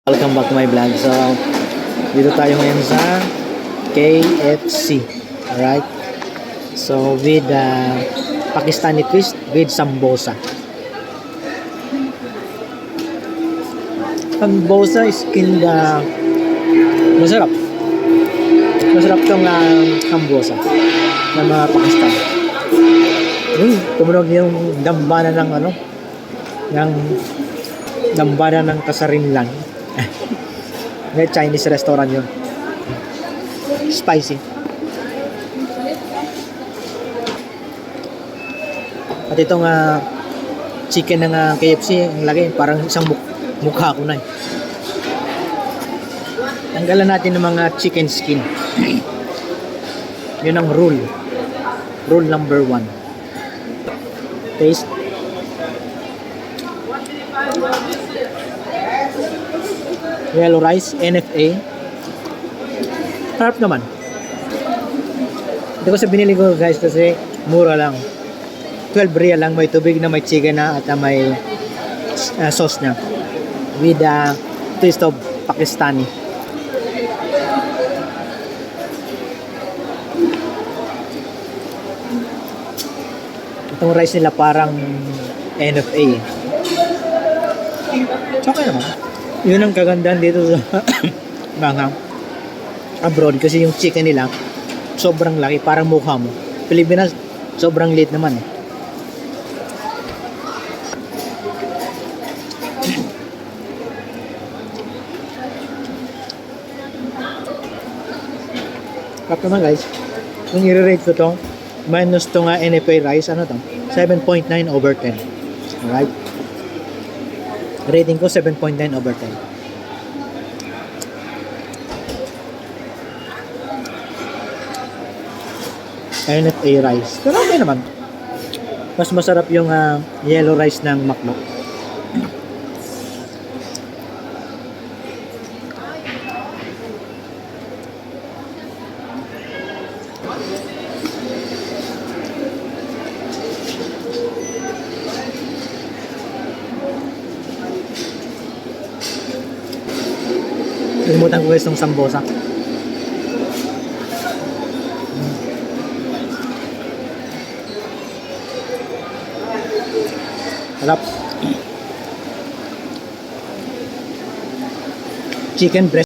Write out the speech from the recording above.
Welcome back to my vlog. So, dito tayo ngayon sa KFC. Alright? So, with Pakistani twist with sambosa. Sambosa is kinda masarap. Masarap tong sambosa ng mga Pakistan. Tumunog yung dambana ng ng dambana ng Kasarinlan. May Chinese restaurant yun. Spicy. At itong chicken ng KFC, ang laki, parang isang mukha ko na eh. Tanggalan natin ng mga chicken skin. Yun ang rule. Rule number 1. Taste. Yellow rice, NFA. Harap naman. Ito kasi binili ko guys kasi mura lang. 12 real lang, may tubig na, may chicken na, at may sauce na. With twist of Pakistani. Itong rice nila parang NFA. Okay naman. Yun ang kagandahan dito sa mga abroad kasi yung chicken nila sobrang laki, parang mukha mo. Pilipinas sobrang liit naman eh. Kap naman guys, kung i-rate ko to minus to nga NFA rice, ano to? 7.9 over 10. Alright? Rating ko 7.9 over 10. NFA rice. Pero okay naman. Mas masarap yung yellow rice ng Makno. Kalimutan ko guys ng sambosa. Harap. Chicken breast.